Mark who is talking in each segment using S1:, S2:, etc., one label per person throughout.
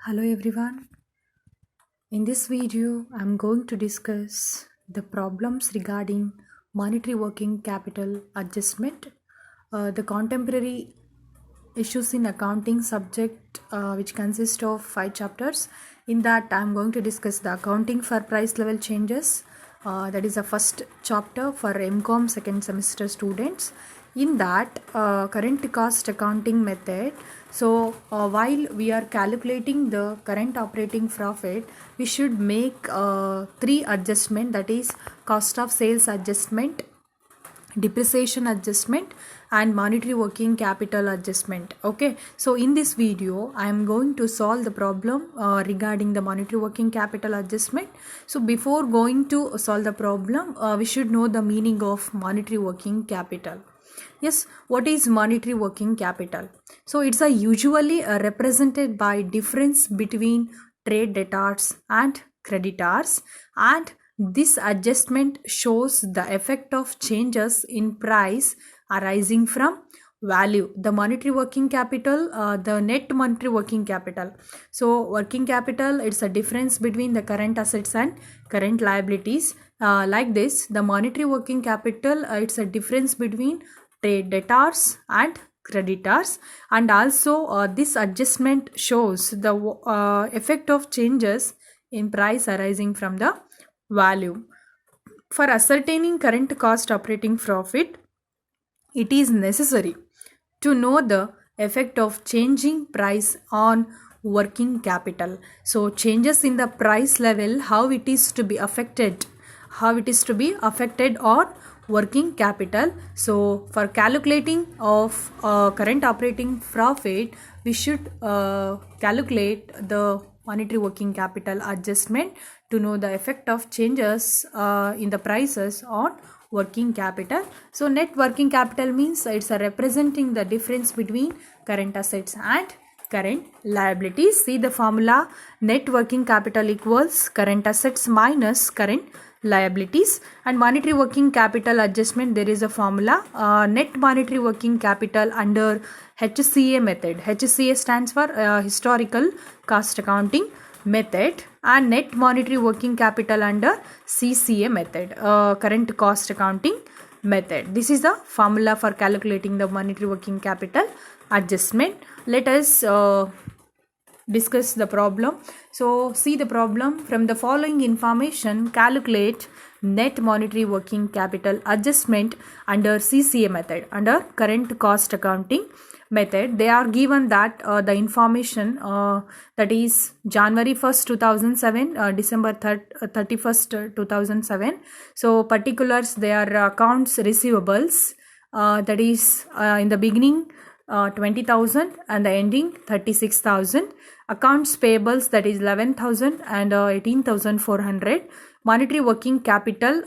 S1: Hello everyone. In this video, I'm going to discuss the problems regarding monetary working capital adjustment, the contemporary issues in accounting subject, which consists of 5 chapters. In that, I'm going to discuss the accounting for price level changes. That is the first chapter for MCOM second semester students. In that, current cost accounting method. So while we are calculating the current operating profit, we should make 3 adjustment, that is cost of sales adjustment, depreciation adjustment and monetary working capital adjustment. Okay, so in this video I am going to solve the problem regarding the monetary working capital adjustment. So before going to solve the problem, we should know the meaning of monetary working capital. Yes, what is monetary working capital? So it's usually represented by difference between trade debtors and creditors, and this adjustment shows the effect of changes in price arising from value, the monetary working capital, the net monetary working capital. So working capital, it's a difference between the current assets and current liabilities. Like this, the monetary working capital, it's a difference between trade debtors and creditors, and also this adjustment shows the effect of changes in price arising from the value. For ascertaining current cost operating profit, it is necessary to know the effect of changing price on working capital. So changes in the price level, how it is to be affected on working capital. So for calculating of current operating profit, we should calculate the monetary working capital adjustment to know the effect of changes in the prices on working capital. So net working capital means it's representing the difference between current assets and current liabilities. See the formula: net working capital equals current assets minus current liabilities. And monetary working capital adjustment, there is a formula, net monetary working capital under HCA method. HCA stands for historical cost accounting method, and net monetary working capital under CCA method, current cost accounting method. This is the formula for calculating the monetary working capital adjustment. Let us discuss the problem. So see the problem: from the following information, calculate net monetary working capital adjustment under CCA method, under current cost accounting method. They are given that the information, that is January 1st 2007, December 31st 2007. So particulars, they are accounts receivables, that is in the beginning 20,000 and the ending 36,000. Accounts payables, that is 11,000 and 18,400. Monetary working capital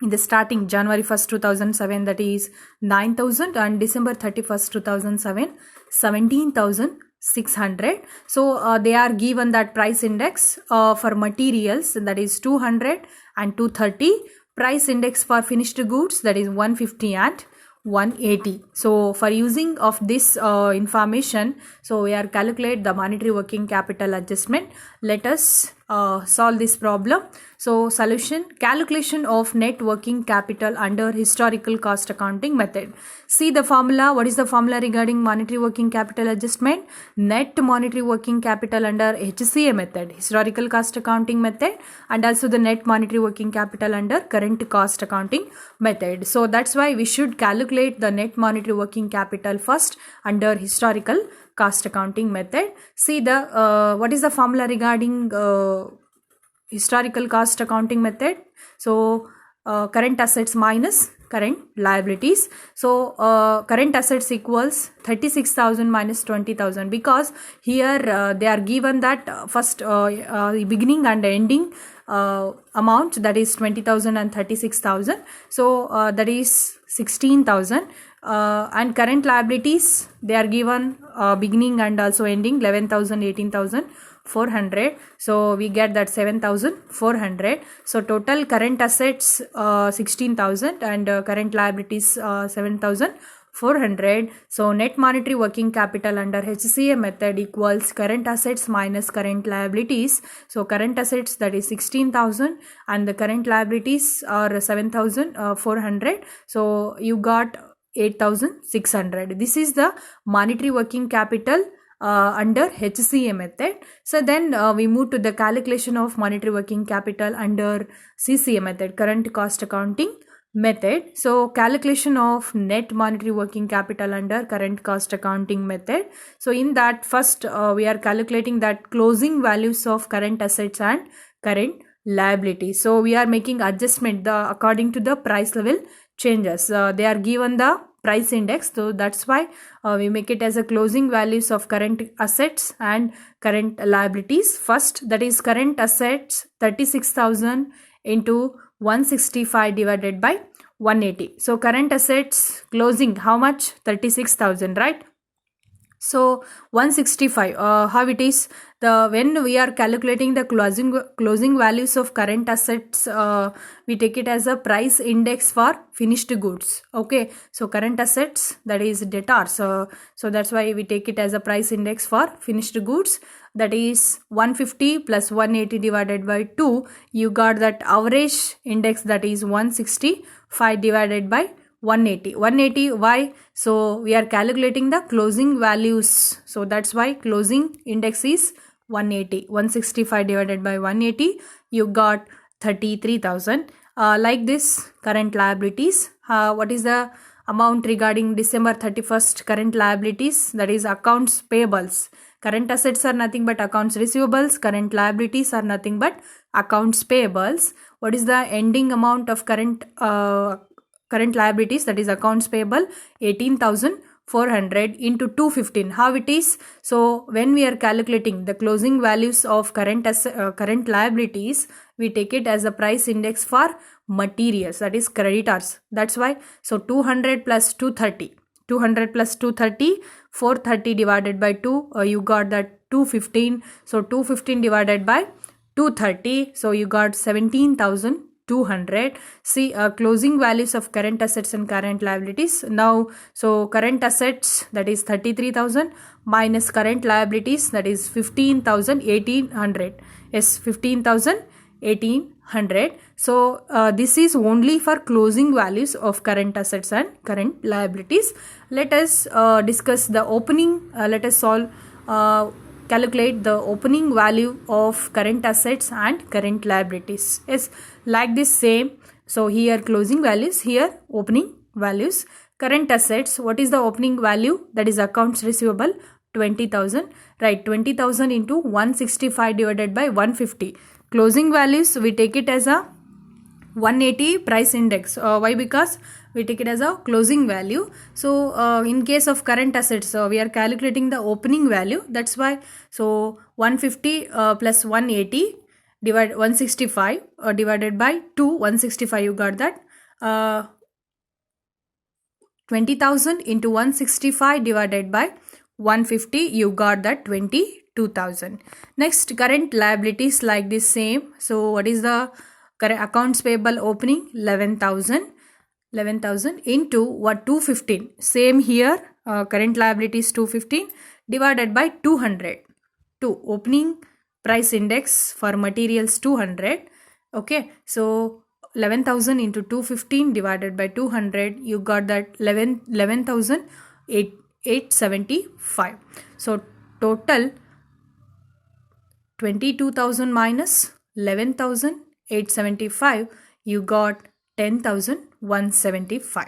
S1: in the starting January 1st 2007, that is 9,000, and December 31st 2007 17,600. So they are given that price index for materials, that is 200 and 230. Price index for finished goods, that is 150 and 180. So for using of this information, so we are calculate the monetary working capital adjustment. Let us solve this problem. So solution: calculation of net working capital under historical cost accounting method. See the formula. What is the formula regarding monetary working capital adjustment? Net monetary working capital under HCA method, historical cost accounting method, and also the net monetary working capital under current cost accounting method. So that's why we should calculate the net monetary working capital first under historical cost accounting method. See the what is the formula regarding historical cost accounting method? So current assets minus current liabilities. So current assets equals 36,000 minus 20,000, because here they are given that first beginning and ending amount, that is 20,000 and 36,000. So that is 16,000. And current liabilities, they are given beginning and also ending 11,000, 18,400. So we get that 7,400. So total current assets 16,000 and current liabilities 7,400. 400. So net monetary working capital under HCA method equals current assets minus current liabilities. So current assets, that is 16,000, and the current liabilities are 7,400. So you got 8,600. This is the monetary working capital under HCA method. So then we move to the calculation of monetary working capital under CCA method, current cost accounting method. So calculation of net monetary working capital under current cost accounting method. So in that, first we are calculating that closing values of current assets and current liabilities. So we are making adjustment according to the price level changes. They are given the price index, so that's why we make it as a closing values of current assets and current liabilities. First, that is current assets 36,000 into 165 divided by 180. So current assets closing, how much? 36,000, right? So 165, how it is, when we are calculating the closing values of current assets, we take it as a price index for finished goods. Okay, so current assets, that is debtors, so that's why we take it as a price index for finished goods. That is 150 plus 180 divided by 2. You got that average index, that is 165 divided by 180. 180, why? So we are calculating the closing values, so that's why closing index is 180. 165 divided by 180, you got 33,000. Like this, current liabilities, what is the amount regarding December 31st current liabilities? That is accounts payables. Current assets are nothing but accounts receivables, current liabilities are nothing but accounts payables. What is the ending amount of current liabilities? That is accounts payable 18,400 into 215. How it is? So when we are calculating the closing values of current liabilities, we take it as a price index for materials, that is creditors. That's why, so 200 plus 230. 200 plus 230, 430 divided by 2, you got that 215. So 215 divided by 230, so you got 17,200. See, closing values of current assets and current liabilities. Now, so current assets, that is 33,000, minus current liabilities, that is 15,1800. Yes, 15,1800. So this is only for closing values of current assets and current liabilities. Let us discuss the opening. Let us calculate the opening value of current assets and current liabilities. Yes, like this same. So here closing values, here opening values. Current assets, what is the opening value? That is accounts receivable 20,000. Right, 20,000 into 165 divided by 150. Closing values, we take it as a 180 price index. Why? Because we take it as a closing value. So in case of current assets, we are calculating the opening value. That's why, so 150 plus 180 divide 165 divided by 2, 165, you got that 20,000 into 165 divided by 150, you got that 22,000. Next, current liabilities, like this same. So what is the current accounts payable opening? 11,000 into what? 215. Same here, current liabilities 215 divided by 200. Opening price index for materials 200. Okay, so 11,000 into 215 divided by 200, you got that 11,875. So total 22,000 minus 11,875, you got 10,175.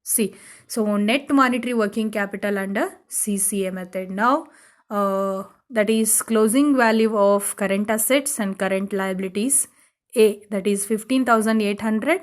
S1: See, so net monetary working capital under CCA method. Now that is closing value of current assets and current liabilities, A, that is 15,800,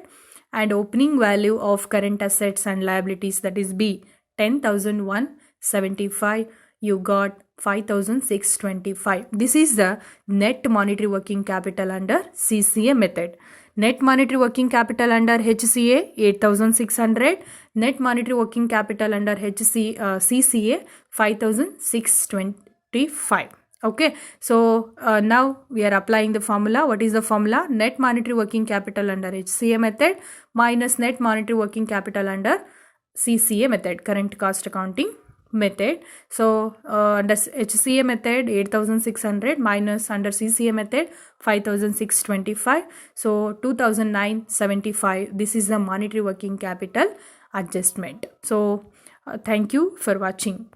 S1: and opening value of current assets and liabilities, that is B, 10,175. You got 5,625. This is the net monetary working capital under CCA method. Net monetary working capital under HCA 8,600. Net monetary working capital under CCA 5,625. Okay, so now we are applying the formula. What is the formula? Net monetary working capital under HCA method minus net monetary working capital under CCA method, current cost accounting method. So under HCA method 8600 minus under CCA method 5625, so 2975. This is the monetary working capital adjustment. So thank you for watching.